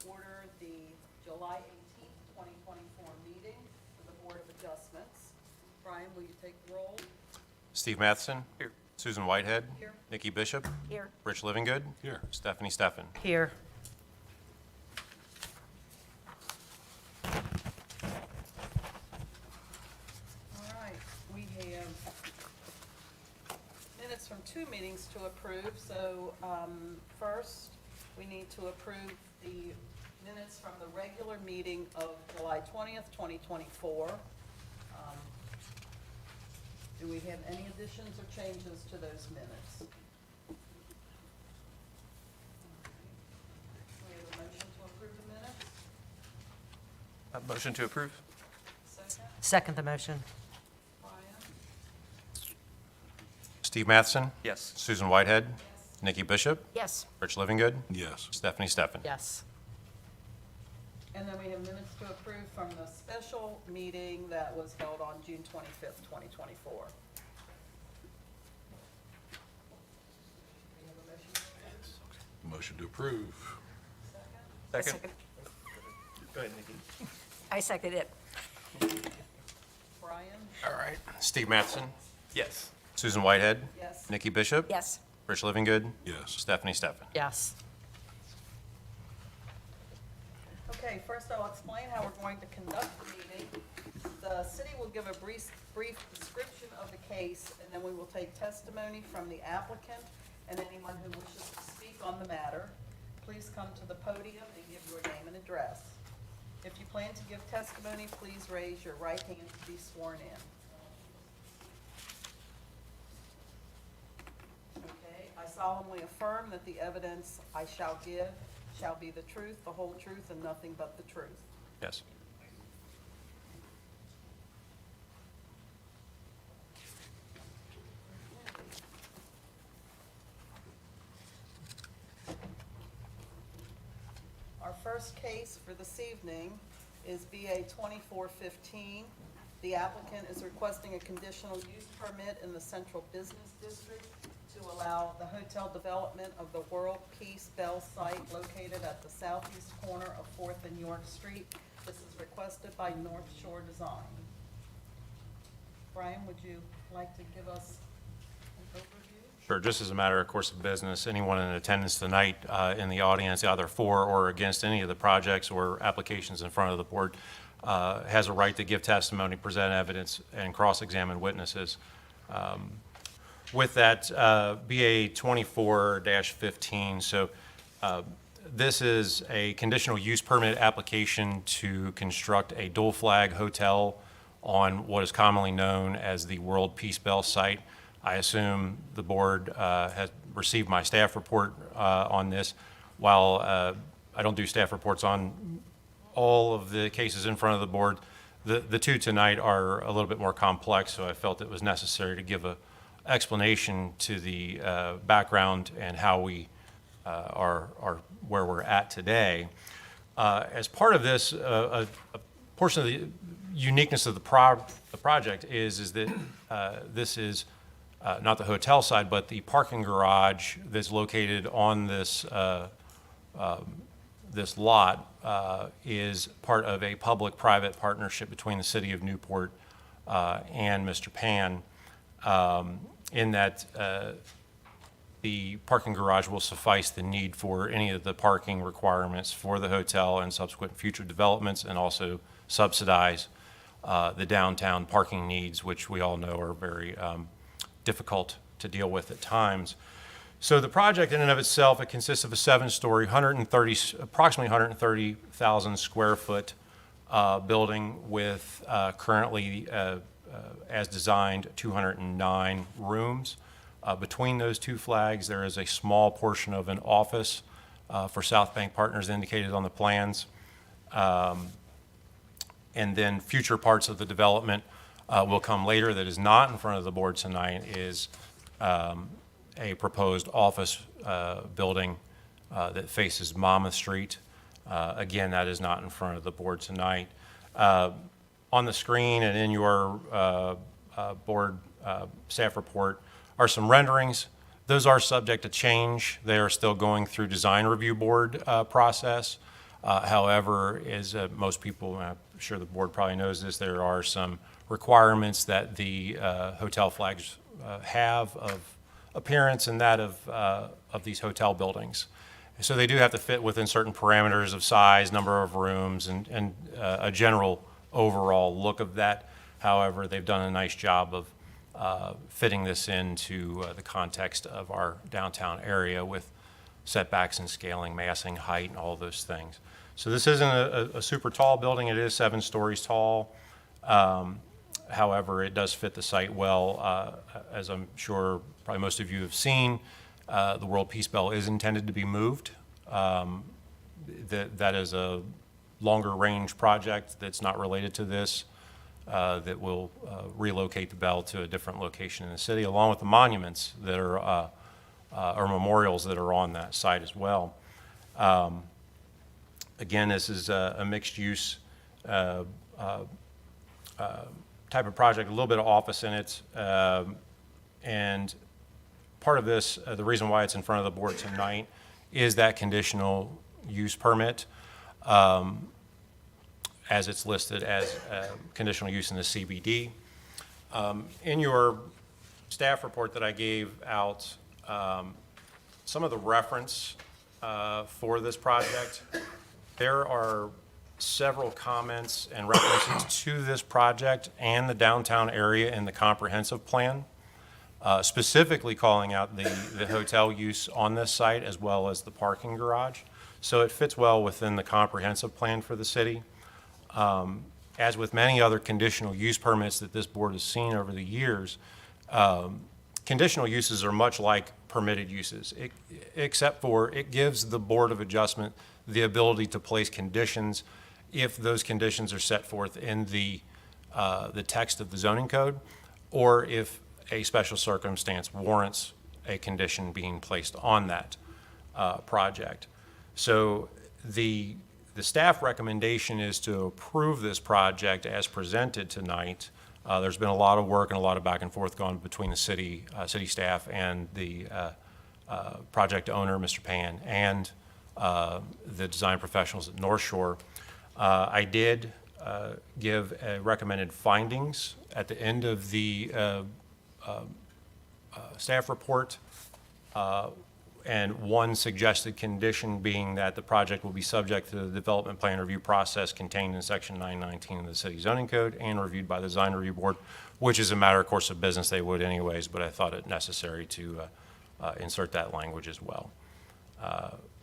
to order the July 18th, 2024 meeting for the Board of Adjustments. Brian, will you take the roll? Steve Matheson. Here. Susan Whitehead. Here. Nikki Bishop. Here. Rich Livingood. Here. Stephanie Steffen. Here. All right, we have minutes from 2 meetings to approve. So first, we need to approve the minutes from the regular meeting of July 20th, 2024. Do we have any additions or changes to those minutes? We have a motion to approve the minutes. Motion to approve. Second, Second the motion. Brian? Steve Matheson. Yes. Susan Whitehead. Yes. Nikki Bishop. Yes. Rich Livingood. Yes. Stephanie Steffen. Yes. And then we have minutes to approve from the special meeting that was held on June 25th, 2024. We have a motion to approve. Motion to approve. Second? Second. Go ahead, Nikki. I second it. Brian? All right. Steve Matheson. Yes. Susan Whitehead. Yes. Nikki Bishop. Yes. Rich Livingood. Yes. Stephanie Steffen. Yes. Okay, first I'll explain how we're going to conduct the meeting. The city will give a brief description of the case, and then we will take testimony from the applicant and anyone who wishes to speak on the matter. Please come to the podium and give your name and address. If you plan to give testimony, please raise your right hand to be sworn in. Okay, I solemnly affirm that the evidence I shall give shall be the truth, the whole truth, and nothing but the truth. Yes. Our first case for this evening is BA 2415. The applicant is requesting a conditional use permit in the Central Business District to allow the hotel development of the World Peace Bell site located at the southeast corner of 4th and York Street. This is requested by North Shore Design. Brian, would you like to give us an overview? Sure. Just as a matter of course of business, anyone in attendance tonight in the audience, either for or against any of the projects or applications in front of the board, has a right to give testimony, present evidence, and cross-examine witnesses. With that, BA 24-15, so this is a conditional use permit application to construct a dual flag hotel on what is commonly known as the World Peace Bell site. I assume the board has received my staff report on this. While I don't do staff reports on all of the cases in front of the board, the two tonight are a little bit more complex, so I felt it was necessary to give a explanation to the background and how we are where we're at today. As part of this, a portion of the uniqueness of the project is that this is not the hotel side, but the parking garage that's located on this this lot is part of a public-private partnership between the City of Newport and Mr. Pan. In that the parking garage will suffice the need for any of the parking requirements for the hotel and subsequent future developments, and also subsidize the downtown parking needs, which we all know are very difficult to deal with at times. So the project in and of itself, it consists of a 7-story, approximately 130,000 square foot building with currently as designed, 209 rooms. Between those two flags, there is a small portion of an office for South Bank Partners indicated on the plans. And then future parts of the development will come later. That is not in front of the board tonight is a proposed office building that faces Monmouth Street. Again, that is not in front of the board tonight. On the screen and in your board staff report are some renderings. Those are subject to change. They are still going through design review board process. However, as most people, I'm sure the board probably knows this, there are some requirements that the hotel flags have of appearance and that of these hotel buildings. So they do have to fit within certain parameters of size, number of rooms, and a general overall look of that. However, they've done a nice job of fitting this into the context of our downtown area with setbacks and scaling, massing, height, and all those things. So this isn't a super tall building. It is 7 stories tall. However, it does fit the site well. As I'm sure probably most of you have seen, the World Peace Bell is intended to be moved. That is a longer range project that's not related to this, that will relocate the bell to a different location in the city, along with the monuments that are, or memorials that are on that site as well. Again, this is a mixed use type of project, a little bit of office in it. And part of this, the reason why it's in front of the board tonight is that conditional use permit, as it's listed as conditional use in the CBD. In your staff report that I gave out, some of the reference for this project, there are several comments and references to this project and the downtown area in the comprehensive plan, specifically calling out the hotel use on this site as well as the parking garage. So it fits well within the comprehensive plan for the city. As with many other conditional use permits that this board has seen over the years, conditional uses are much like permitted uses, except for it gives the Board of Adjustment the ability to place conditions if those conditions are set forth in the text of the zoning code, or if a special circumstance warrants a condition being placed on that project. So the staff recommendation is to approve this project as presented tonight. There's been a lot of work and a lot of back and forth going between the city staff and the project owner, Mr. Pan, and the design professionals at North Shore. I did give recommended findings at the end of the staff report, and one suggested condition being that the project will be subject to the development plan review process contained in section 919 of the city zoning code and reviewed by the design review board, which is a matter of course of business, they would anyways, but I thought it necessary to insert that language as well.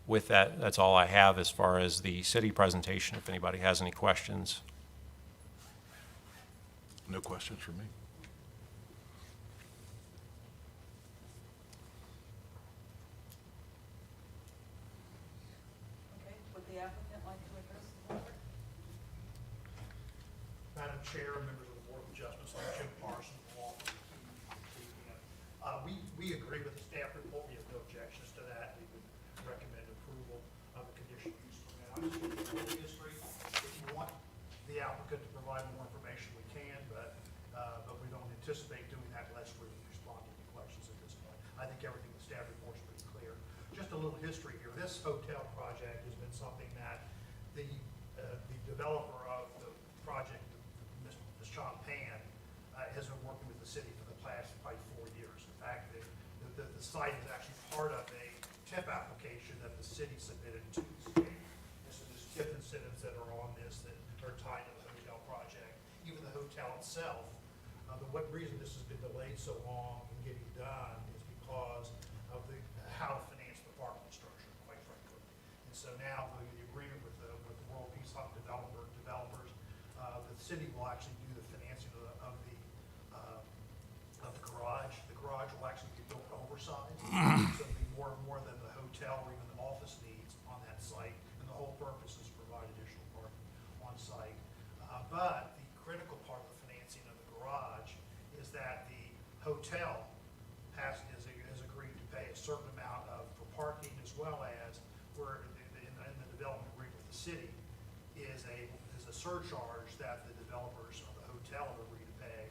With that, that's all I have as far as the city presentation. If anybody has any questions. No questions for me. Okay, would the applicant like to address the board? Madam Chair, members of the Board of Adjustments, I'm Jim Parsons, along with we agree with the staff report. We have no objections to that. We would recommend approval of the conditional use permit. I'm just going to give a little history. If you want the applicant to provide more information, we can, but we don't anticipate doing that unless we're responding to questions at this point. I think everything in the staff report is pretty clear. Just a little history here. This hotel project has been something that the developer of the project, Ms. Sean Pan, has been working with the city for the past probably 4 years. In fact, the site is actually part of a TIF application that the city submitted to the state. And so there's TIF incentives that are on this that are tied to the hotel project. Even the hotel itself, what reason this has been delayed so long in getting done is because of how to finance the parking structure, quite frankly. And so now the agreement with the World Peace Hub developers, the city will actually do the financing of the garage. The garage will actually be built oversized, so it'll be more than the hotel or even the office needs on that site. And the whole purpose is to provide additional parking on site. But the critical part of the financing of the garage is that the hotel has agreed to pay a certain amount for parking, as well as where in the development agreement with the city is a surcharge that the developers of the hotel have agreed to pay,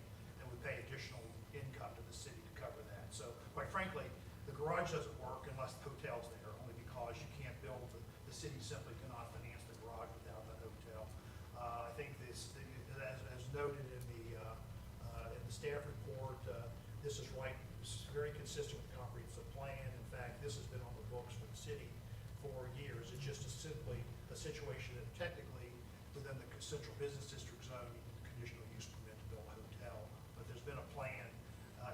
and would pay additional income to the city to cover that. So quite frankly, the garage doesn't work unless the hotel's there, only because you can't build, the city simply cannot finance the as noted in the staff report, this is right, this is very consistent with the comprehensive plan. In fact, this has been on the books for the city for years. It's just simply a situation that technically, within the central business district zone, you need a conditional use permit to build a hotel. But there's been a plan,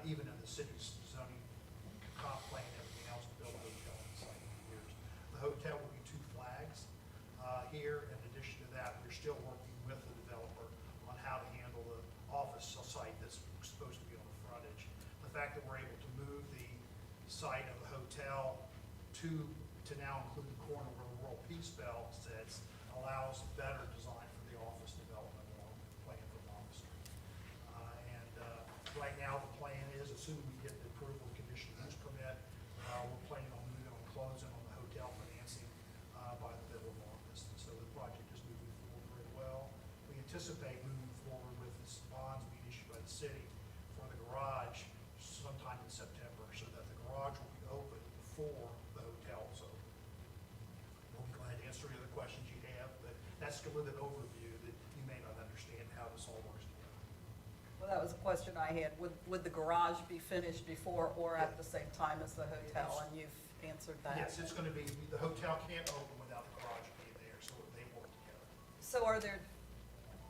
even in the city's zoning comp plan, and everything else, to build a hotel on the site for years. The hotel will be 2 flags here. In addition to that, we're still working with the developer on how to handle the office site that's supposed to be on the frontage. The fact that we're able to move the site of the hotel to now include the corner where the World Peace Bell sits allows better design for the office development along the plan for Office Street. Right now, the plan is, assuming we get the approval of conditional use permit, we're planning on moving on closing on the hotel financing by the middle of August. And so the project is moving forward very well. We anticipate moving forward with this bonds being issued by the city for the garage sometime in September, so that the garage will be open before the hotel is open. We'll be glad to answer any other questions you have, but that's a little bit overview that you may not understand how this all works together. Well, that was a question I had. Would the garage be finished before or at the same time as the hotel? And you've answered that. Yes, it's going to be, the hotel can't open without the garage being there, so they work together. So are there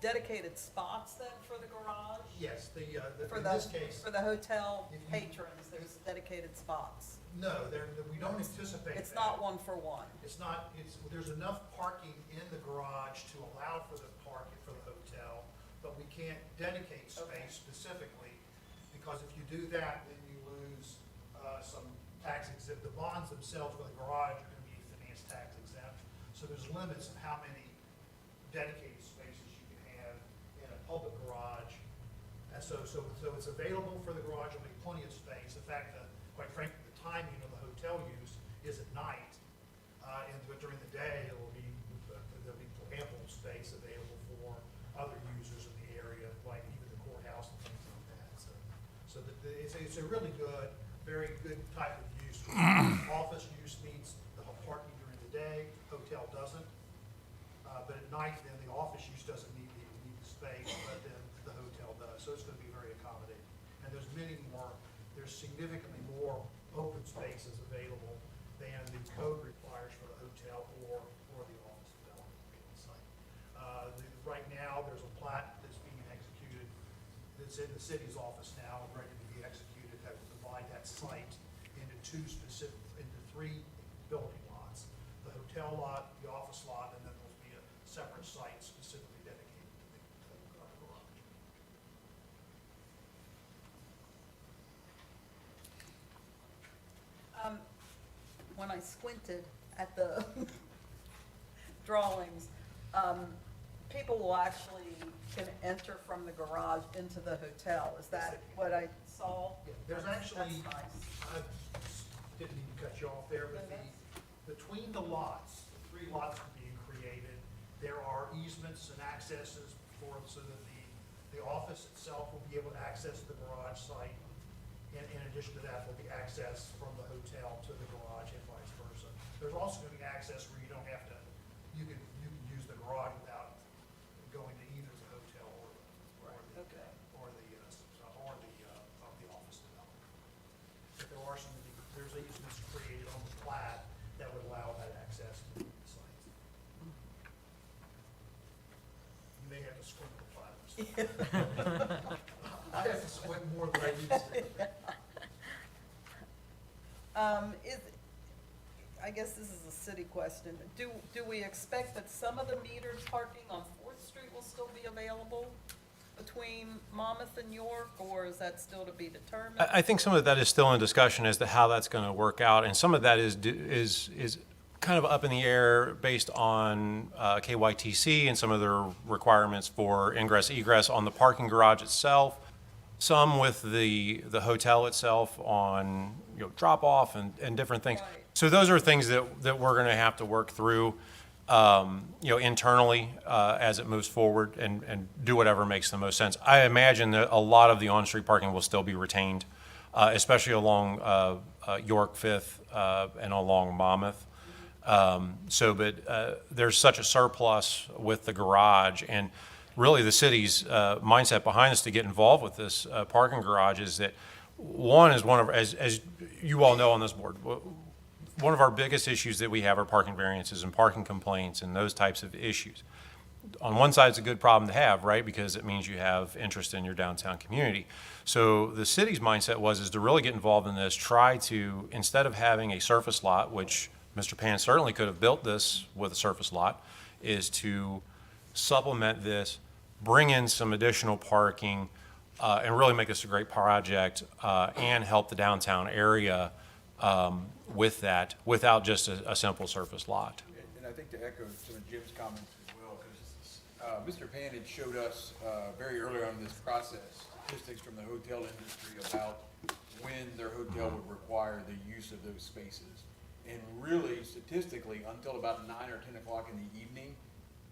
dedicated spots then for the garage? Yes, For in the, this case, for the hotel if you- patrons, there's dedicated spots? no, we don't anticipate that. It's not 1-for-1? It's not, there's enough parking in the garage to allow for the parking for the hotel, but we can't dedicate Okay. space specifically, because if you do that, then you lose some tax exempt. The bonds themselves for the garage are going to be finance tax exempt, so there's limits of how many dedicated spaces you can have in a public garage. And so it's available for the garage, there'll be plenty of space. In fact, quite frankly, the timing of the hotel use is at night, but during the day, there'll be ample space available for other users in the area, like even the courthouse and things like that. So it's a really good, very good type of use. Office use needs the parking during the day, hotel doesn't. But at night, then the office use doesn't need the space, but then the hotel does. So it's going to be very accommodating. And there's significantly more open spaces available than the code requires for the hotel or the office development site. Right now, there's a plat that's being executed, that's in the city's office now, ready to be executed, that will divide that site into 3 building lots. The hotel lot, the office lot, and then there'll be a separate site specifically dedicated to the garage. When I squinted at the drawings, people will actually can enter from the garage into the hotel. Is that what I saw? Yeah, there's actually, That's nice. I didn't mean to cut you off there, but between the lots, the 3 lots being created, there are easements and accesses so that the office itself will be able to access the garage site. And in addition to that, there'll be access from the hotel to the garage and vice versa. There's also going to be access where you don't have to, you can use the garage without going to either the hotel or the office development. But there are there's easements created on the plat that would allow that access to the sites. You may have to squint the plat. I have to squint more than I used to. I guess this is a city question. Do we expect that some of the metered parking on 4th Street will still be available between Monmouth and York, or is that still to be determined? I think some of that is still in discussion as to how that's going to work out, and some of that is kind of up in the air based on KYTC and some of their requirements for ingress egress on the parking garage itself. Some with the hotel itself on drop off and different things. Right. So those are things that we're going to have to work through internally as it moves forward and do whatever makes the most sense. I imagine that a lot of the on-street parking will still be retained, especially along York 5th and along Monmouth. But there's such a surplus with the garage, and really the city's mindset behind this to get involved with this parking garage is that one is as you all know on this board, one of our biggest issues that we have are parking variances and parking complaints and those types of issues. On one side, it's a good problem to have, right? Because it means you have interest in your downtown community. So the city's mindset is to really get involved in this, try to, instead of having a surface lot, which Mr. Pan certainly could have built this with a surface lot, is to supplement this, bring in some additional parking, and really make this a great project, and help the downtown area with that, without just a simple surface lot. And I think to echo some of Jim's comments as well, because Mr. Pan had showed us very early on in this process statistics from the hotel industry about when their hotel would require the use of those spaces. And really, statistically, until about 9 or 10 o'clock in the evening,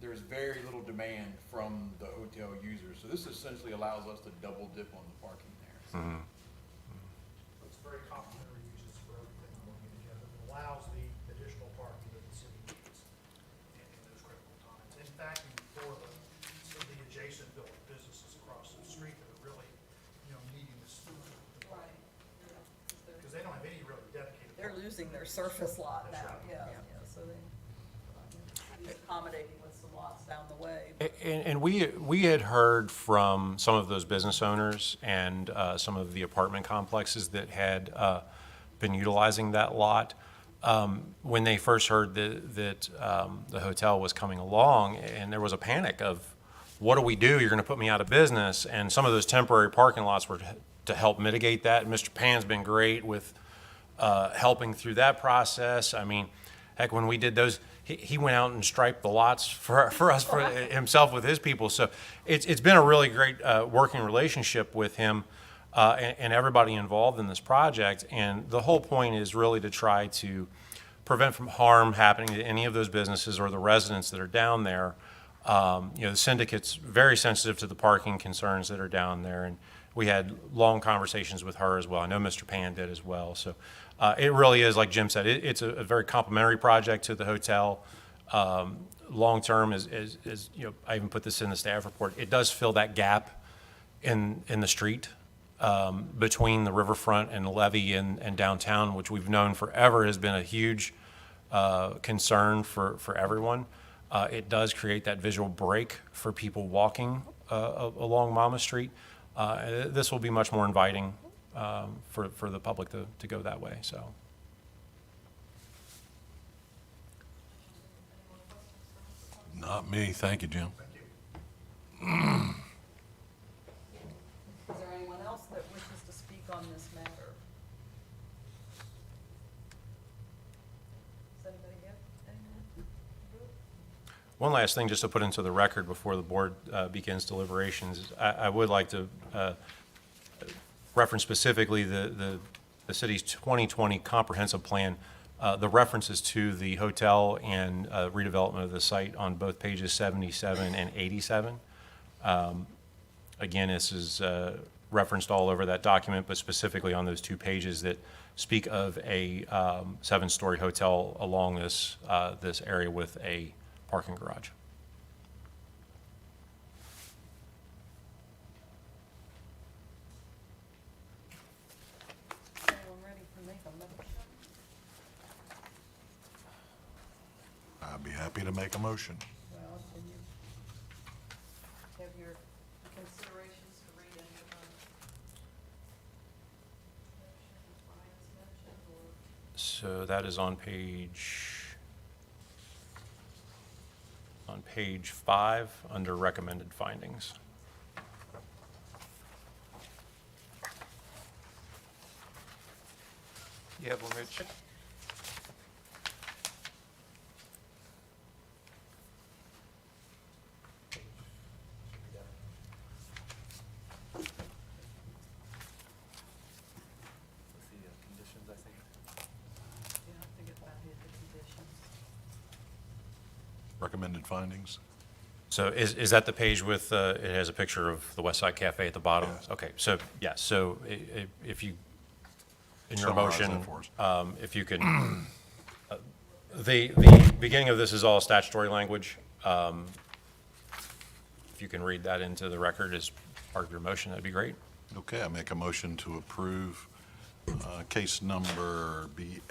there's very little demand from the hotel users. So this essentially allows us to double dip on the parking there. Mm-hmm. It's very complementary uses for everything working together. It allows the additional parking that the city needs in those critical times. In fact, for the adjacent businesses across the street that are really, needing this. Right. Because they don't have any really dedicated. They're parking. losing their surface lot That's now, right. yeah, so he's accommodating with some lots down the way. And we had heard from some of those business owners and some of the apartment complexes that had been utilizing that lot. When they first heard that the hotel was coming along, and there was a panic of, what do we do? You're going to put me out of business. And some of those temporary parking lots were to help mitigate that. And Mr. Pan's been great with helping through that process. I mean, heck, when we did those, he went out and striped the lots for us, for himself with his people. So it's been a really great working relationship with him and everybody involved in this project. And the whole point is really to try to prevent from harm happening to any of those businesses or the residents that are down there. The syndicate's very sensitive to the parking concerns that are down there, and we had long conversations with her as well. I know Mr. Pan did as well. So it really is, like Jim said, it's a very complimentary project to the hotel. Long-term, is I even put this in the staff report, it does fill that gap in the street between the riverfront and the levee and downtown, which we've known forever has been a huge concern for everyone. It does create that visual break for people walking along Mama Street. This will be much more inviting for the public to go that way. So. Not me, thank you, Jim. Is there anyone else that wishes to speak on this matter? Does anybody have anything? One last thing, just to put into the record before the board begins deliberations, is I would like to reference specifically the city's 2020 comprehensive plan, the references to the hotel and redevelopment of the site on both pages 77 and 87. Again, this is referenced all over that document, but specifically on those 2 pages that speak of a 7-story hotel along this area with a parking garage. Anyone ready to make a motion? I'd be happy to make a motion. Well, can you have your considerations to read into the motion, Brian's motion, or? So that is on page 5 under recommended findings. You have one, Rich? Conditions, I think. Yeah, I think it's about here, the conditions. Recommended findings? So is that the page with, it has a picture of the West Side Cafe at the bottom? Okay, so, yeah, so if you, in your Summarize motion, that for us. if you can, the beginning of this is all statutory language. if you can read that into the record as part of your motion, that'd be great. Okay, I make a motion to approve case number BA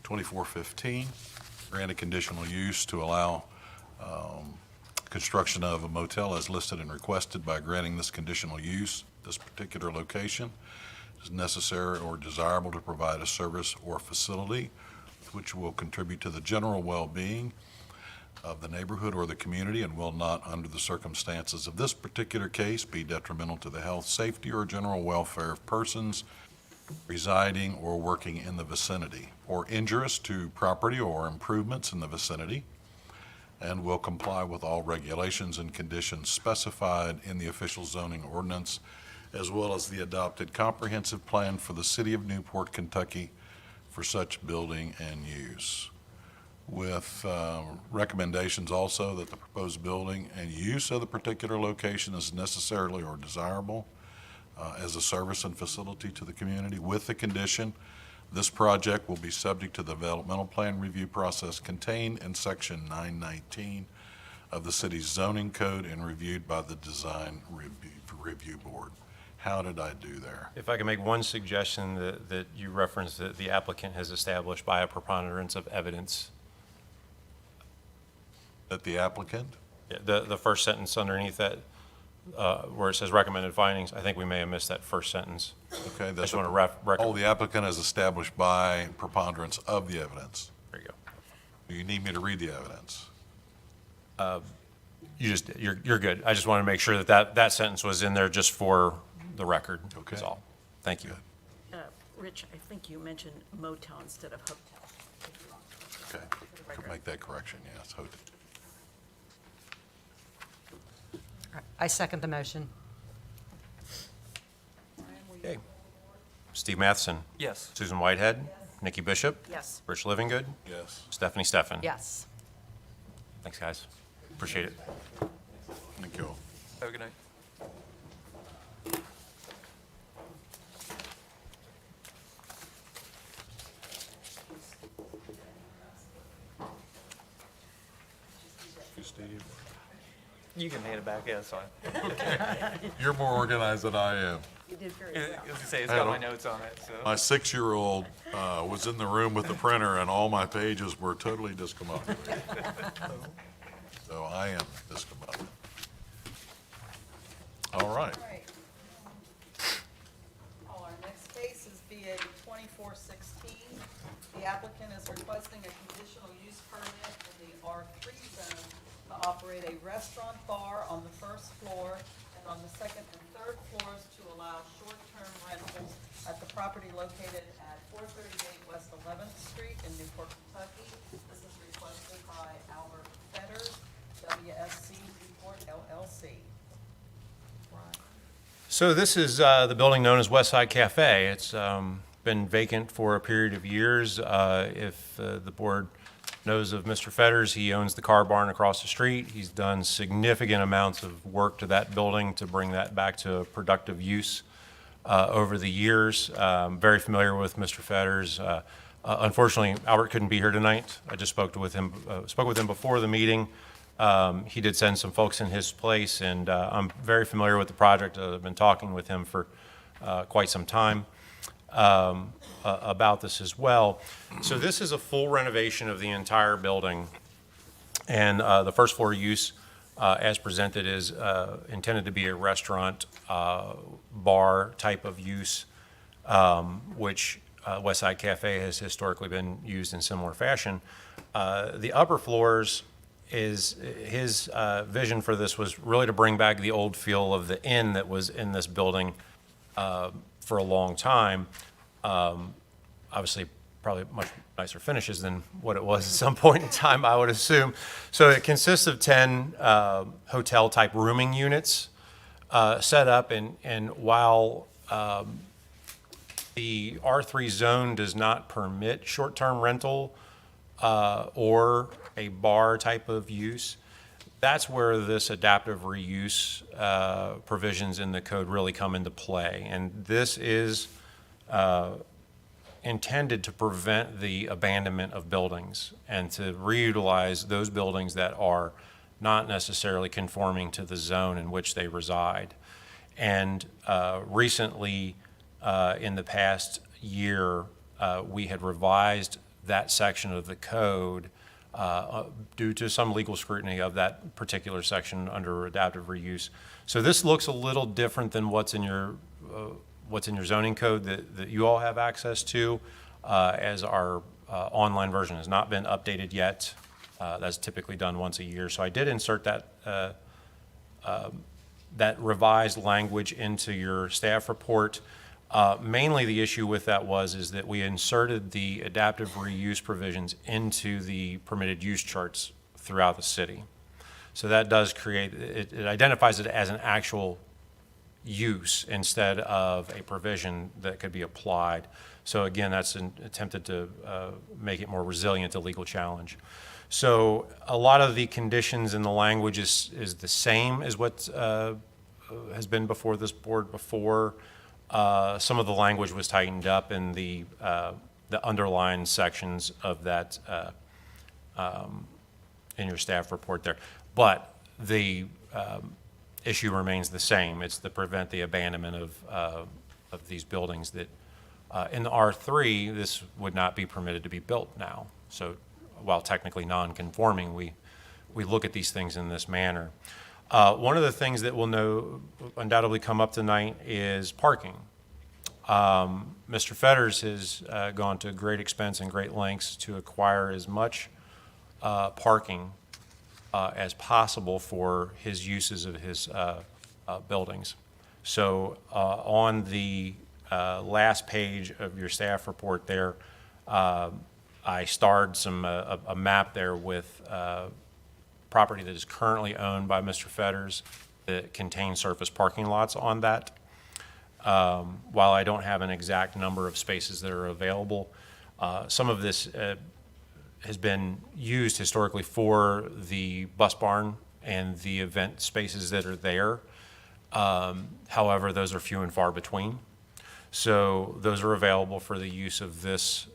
2415, grant a conditional use to allow construction of a motel as listed and requested. By granting this conditional use, this particular location is necessary or desirable to provide a service or facility which will contribute to the general well-being of the neighborhood or the community and will not, under the circumstances of this particular case, be detrimental to the health, safety, or general welfare of persons residing or working in the vicinity, or injurious to property or improvements in the vicinity, and will comply with all regulations and conditions specified in the official zoning ordinance, as well as the adopted comprehensive plan for the city of Newport, Kentucky for such building and use, with recommendations also that the proposed building and use of the particular location is necessarily or desirable as a service and facility to the community, with the condition this project will be subject to the developmental plan review process contained in section 919 of the city's zoning code and reviewed by the design review board. How did I do there? If I can make one suggestion that you referenced that the applicant has established by a preponderance of evidence. That the applicant? Yeah, the first sentence underneath that, where it says recommended findings, I think we may have missed that first sentence. Okay, I that's just want to oh, the applicant has established by preponderance of the evidence. There you go. Do you need me to read the evidence? You're good. I just want to make sure that sentence was in there just for the record. Okay. That's all. Thank you. Good. Rich, I think you mentioned motel instead of hotel. Okay, make that correction, yes. I second the motion. Okay. Steve Matheson. Yes. Susan Whitehead. Nikki Bishop. Yes. Rich Livingood. Yes. Stephanie Steffen. Yes. Thanks, guys. Appreciate it. Thank you. Have a good night. Steve. You can hand it back, yeah, that's fine. You're more organized than I am. You did very I well. was gonna say, it's I got don't- my notes on it, so. My 6-year-old was in the room with the printer and all my pages were totally discombobulated. So I am discombobulated. All right. All right. Our next case is BA 2416. The applicant is requesting a conditional use permit in the R3 zone to operate a restaurant bar on the first floor and on the second and third floors to allow short-term rentals at the property located at 438 West 11th Street in Newport, Kentucky. This is requested by Albert Fetters, WSC Newport LLC. So this is the building known as Westside Cafe. It's been vacant for a period of years. If the board knows of Mr. Fetters, he owns the car barn across the street. He's done significant amounts of work to that building to bring that back to productive use over the years. Very familiar with Mr. Fetters. Unfortunately, Albert couldn't be here tonight. I just spoke with him before the meeting. He did send some folks in his place, and I'm very familiar with the project. I've been talking with him for quite some time about this as well. So this is a full renovation of the entire building, and the first floor use, as presented, is intended to be a restaurant bar type of use, which Westside Cafe has historically been used in similar fashion. The upper floors is his vision for this was really to bring back the old feel of the inn that was in this building for a long time. Obviously, probably much nicer finishes than what it was at some point in time, I would assume. So it consists of 10 hotel-type rooming units set up, and while the R3 zone does not permit short-term rental or a bar type of use, that's where this adaptive reuse provisions in the code really come into play. And this is intended to prevent the abandonment of buildings and to reutilize those buildings that are not necessarily conforming to the zone in which they reside. And recently, in the past year, we had revised that section of the code due to some legal scrutiny of that particular section under adaptive reuse. So this looks a little different than what's in your zoning code that you all have access to, as our online version has not been updated yet. That's typically done once a year. So I did insert that that revised language into your staff report. Mainly the issue with that is that we inserted the adaptive reuse provisions into the permitted use charts throughout the city. So that does create, it identifies it as an actual use instead of a provision that could be applied. So again, that's attempted to make it more resilient to legal challenge. So a lot of the conditions in the language is the same as what has been before this board before. Some of the language was tightened up in the underlying sections of that in your staff report there. But the issue remains the same. It's to prevent the abandonment of these buildings that in the R3, this would not be permitted to be built now. So while technically non-conforming, we look at these things in this manner. One of the things that will undoubtedly come up tonight is parking. Mr. Fetters has gone to great expense and great lengths to acquire as much parking as possible for his uses of his buildings. So on the last page of your staff report there, I starred a map there with property that is currently owned by Mr. Fetters that contains surface parking lots on that. While I don't have an exact number of spaces that are available, some of this has been used historically for the bus barn and the event spaces that are there. However, those are few and far between. So those are available for the use of this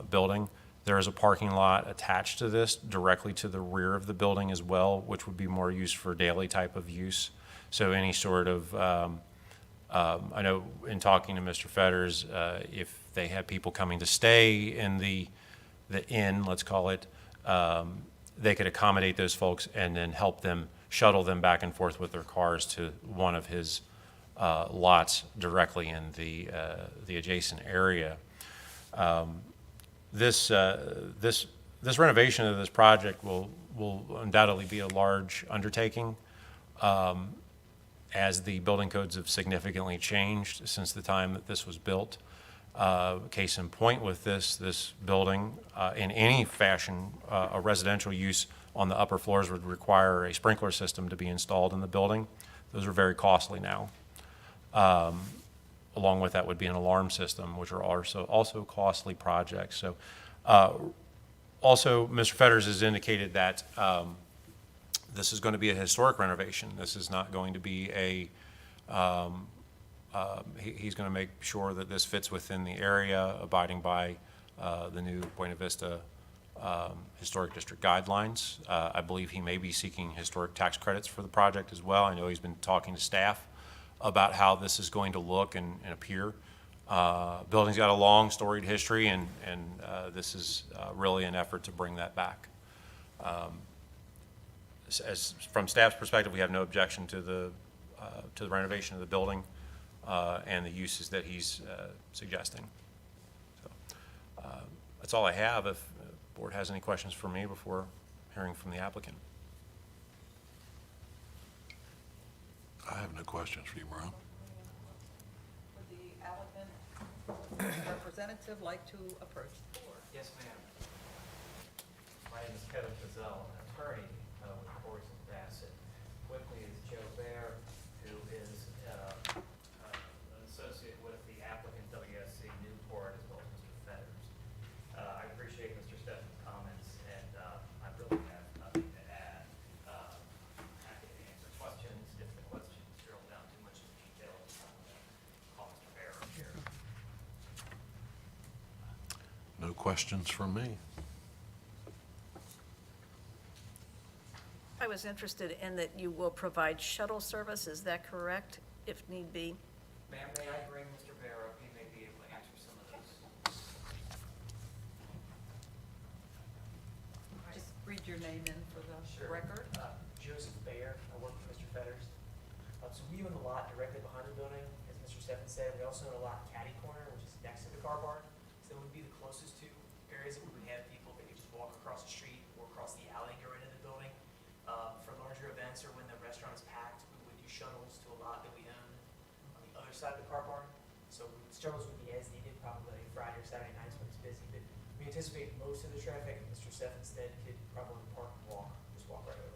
building. There is a parking lot attached to this directly to the rear of the building as well, which would be more used for daily type of use. So any sort of, I know in talking to Mr. Fetters, if they have people coming to stay in the inn, let's call it, they could accommodate those folks and then help them shuttle them back and forth with their cars to one of his lots directly in the adjacent area. This renovation of this project will undoubtedly be a large undertaking, as the building codes have significantly changed since the time that this was built. Case in point with this building, in any fashion, a residential use on the upper floors would require a sprinkler system to be installed in the building. Those are very costly now. Along with that would be an alarm system, which are also costly projects. So also, Mr. Fetters has indicated that this is going to be a historic renovation. This is not going to be he's going to make sure that this fits within the area, abiding by the new Buena Vista Historic District guidelines. I believe he may be seeking historic tax credits for the project as well. I know he's been talking to staff about how this is going to look and appear. Building's got a long storied history, and this is really an effort to bring that back. From staff's perspective, we have no objection to the renovation of the building and the uses that he's suggesting. So, that's all I have. If the board has any questions for me before hearing from the applicant. I have no questions for you, Merle. Would the applicant representative like to approach the board? Yes, ma'am. My name is Kevin Fazell, an attorney with Corey's and Bassett. With me is Joe Bear, who is an associate with the applicant WSC Newport, as well as Mr. Fetters. I appreciate Mr. Steffen's comments, and I really have nothing to add. Happy to answer questions if the questions drill down too much in detail. Call Mr. Bear here. questions from me. I was interested in that you will provide shuttle service, is that correct, if need be? Ma'am, may I bring Mr. Bear up? He may be able to answer some of those. Just read your name in for the Sure. record. Joseph Bayer, I work for Mr. Fetters. So we own the lot directly behind the building, as Mr. Steffen said. We also own a lot catty corner, which is next to the car barn. So it would be the closest two areas that we would have people that could just walk across the street or across the alley and go right into the building. For larger events or when the restaurant is packed, we would do shuttles to a lot that we own on the other side of the car barn. So shuttles would be as needed, probably Friday or Saturday nights when it's busy. But we anticipate most of the traffic, Mr. Steffen instead could probably park and walk, just walk right over.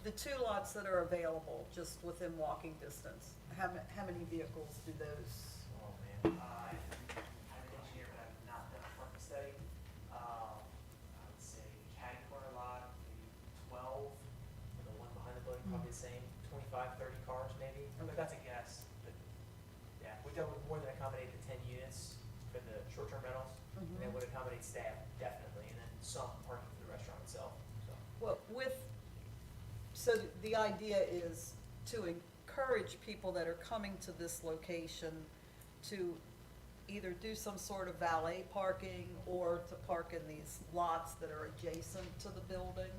The two lots that are available, just within walking distance, how many vehicles do those? Oh, man. I'm an engineer, but I've not done a parking study. I would say catty corner lot, maybe 12, and the one behind the building, probably the same, 25, 30 cars maybe. But that's a guess. But yeah, we've done more than accommodate the 10 units for the short-term rentals, and then would accommodate staff, definitely, and then some parking for the restaurant itself, so. Well, so the idea is to encourage people that are coming to this location to either do some sort of valet parking or to park in these lots that are adjacent to the building.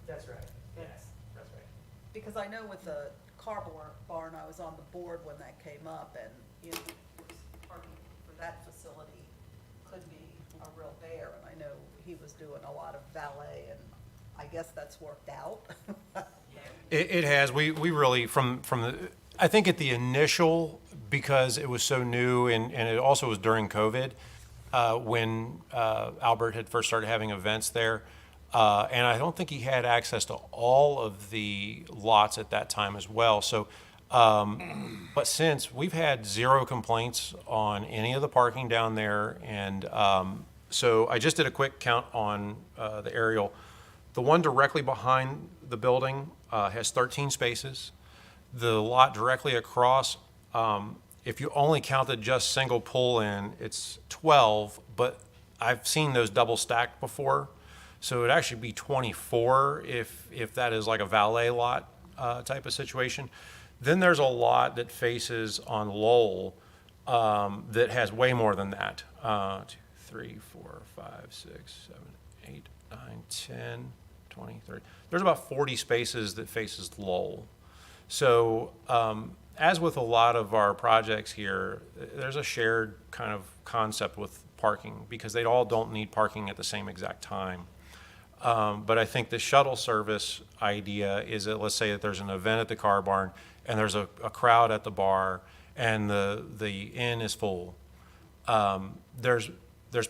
That's right, That's- yes, that's right. Because I know with the car barn, I was on the board when that came up, and, you know, parking for that facility could be a real bear, and I know he was doing a lot of valet, and I guess that's worked out. It has. We really, from the, I think at the initial, because it was so new and it also was during COVID, when Albert had first started having events there. And I don't think he had access to all of the lots at that time as well. So, but since, we've had 0 complaints on any of the parking down there. And so I just did a quick count on the aerial. The one directly behind the building has 13 spaces. The lot directly across, if you only counted just single pull-in, it's 12, but I've seen those double stacked before. So it'd actually be 24 if that is like a valet lot type of situation. Then there's a lot that faces on Lowell that has way more than that. 2, 3, 4, 5, 6, 7, 8, 9, 10, 20, 30. There's about 40 spaces that faces Lowell. So as with a lot of our projects here, there's a shared kind of concept with parking because they all don't need parking at the same exact time. But I think the shuttle service idea is that, let's say that there's an event at the car barn and there's a crowd at the bar and the inn is full. There's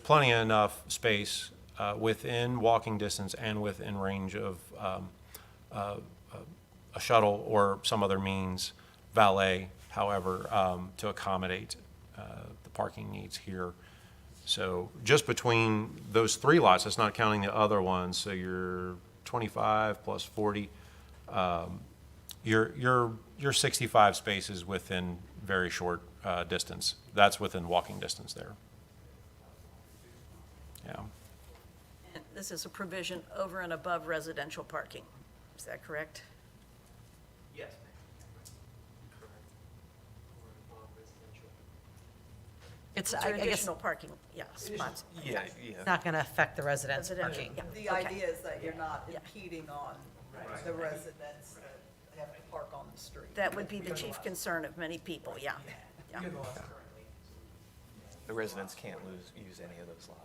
plenty enough space within walking distance and within range of a shuttle or some other means, valet, however, to accommodate the parking needs here. So just between those 3 lots, that's not counting the other ones, so you're 25 plus 40, you're 65 spaces within very short distance. That's within walking distance there. Yeah. And this is a provision over and above residential parking, is that correct? Yes, ma'am. Correct. Or above residential. It's, Or I guess, additional parking, yeah, spots. Yeah. it's not going to affect the residents' Residential, parking. yeah. The Okay. idea is that you're not Yeah. impeding on Right. the residents that have to park on the street. That would be the chief concern of many people, yeah. Yeah. We have the lots currently. The residents can't use any of those lots.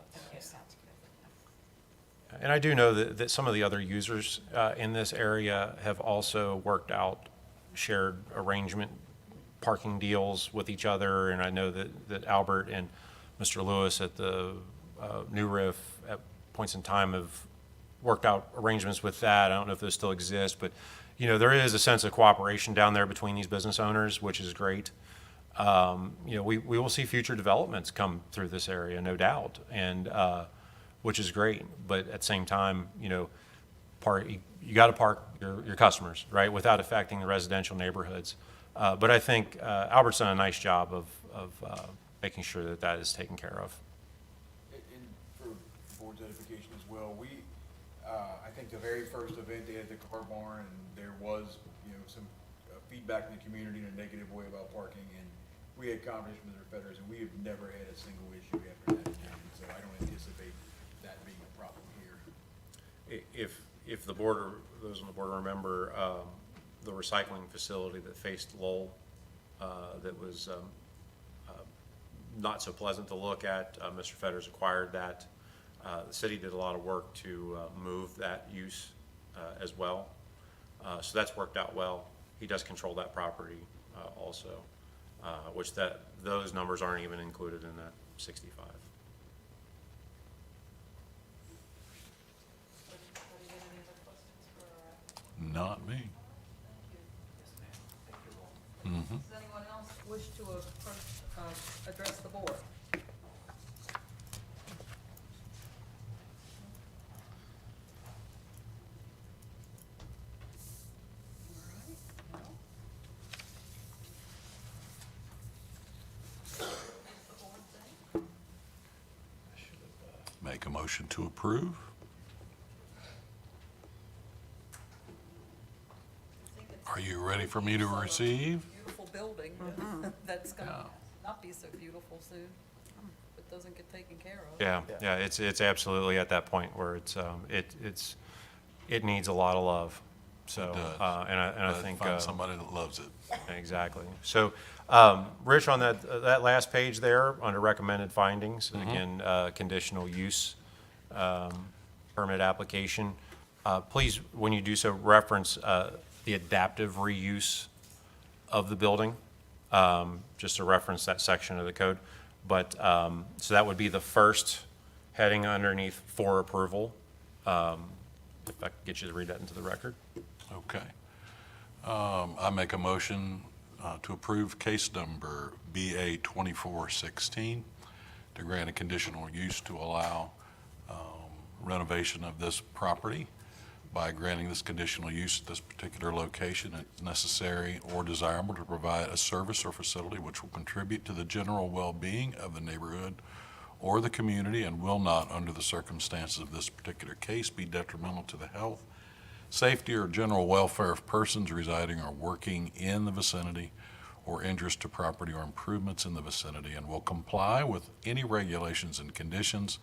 And I do know that some of the other users in this area have also worked out shared arrangement parking deals with each other. And I know that Albert and Mr. Lewis at the New Riff at points in time have worked out arrangements with that. I don't know if those still exist, but you know, there is a sense of cooperation down there between these business owners, which is great. You know, we will see future developments come through this area, no doubt, and which is great. But at the same time, you know, you got to park your customers, right, without affecting the residential neighborhoods. But I think Albert's done a nice job of making sure that that is taken care of. And for board's edification as well, I think the very first event, they had the car barn, and there was, some feedback in the community in a negative way about parking, and we had conversations with their fetters, and we have never had a single issue after that event, so I don't anticipate that being a problem here. If the board, or those on the board remember, the recycling facility that faced Lowell, that was not so pleasant to look at, Mr. Fetters acquired that. The city did a lot of work to move that use as well. So that's worked out well. He does control that property also, which those numbers aren't even included in that 65. Anybody have any other questions for our Not me. Thank you. Does anyone else wish to address the board? All right, no. What's the board think? Make a motion to approve. I think it's Are you ready for me to receive? beautiful building that's gonna not be so beautiful soon, if it doesn't get taken care of. Yeah, it's absolutely at that point where it needs a lot of love. So, It does. and I But think, find somebody that loves it. exactly. So, Rich, on that last page there, under recommended findings, again, conditional use, permit application, please, when you do so, reference, the adaptive reuse of the building, just to reference that section of the code. But, so that would be the first heading underneath for approval. If I could get you to read that into the record. Okay. I make a motion to approve case number BA 2416 to grant a conditional use to allow renovation of this property. By granting this conditional use at this particular location, it's necessary or desirable to provide a service or facility which will contribute to the general well-being of the neighborhood or the community and will not, under the circumstances of this particular case, be detrimental to the health, safety, or general welfare of persons residing or working in the vicinity or injurious to property or improvements in the vicinity, and will comply with any regulations and conditions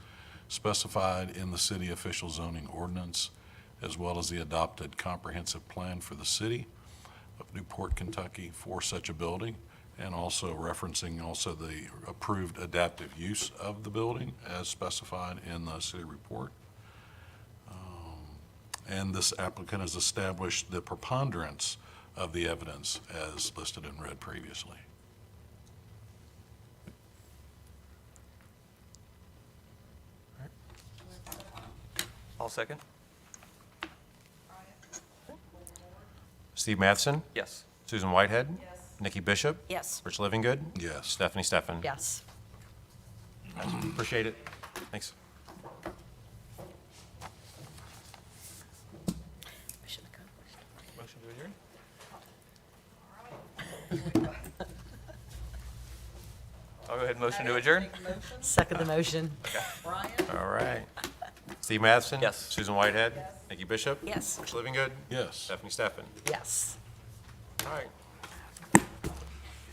specified in the city official zoning ordinance, as well as the adopted comprehensive plan for the city of Newport, Kentucky for such a building, and also referencing also the approved adaptive use of the building as specified in the city report. And this applicant has established the preponderance of the evidence as listed and read previously. I'll second. Steve Matheson? Yes. Susan Whitehead? Yes. Nikki Bishop? Yes. Rich Livingood? Yes. Stephanie Steffen? Yes. Appreciate it. Thanks. Motion to adjourn? I'll go ahead and motion to adjourn. Make a motion. Second the motion. Brian? All right. Steve Matheson? Yes. Susan Whitehead? Yes. Nikki Bishop? Yes. Rich Livingood? Yes. Stephanie Steffen? Yes. All right.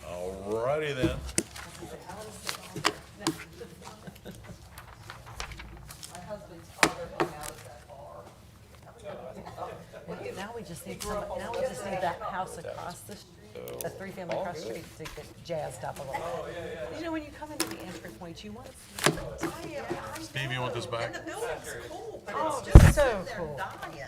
All righty then. My husband's father hung out at that bar. Now we just need, that house across the street, the three-family across the street to get jazzed up a little bit. You know, when you come into the entry point, you want to see. Steve, you want this back? And the building's cool, but Oh, it's just so sitting there cool. dying.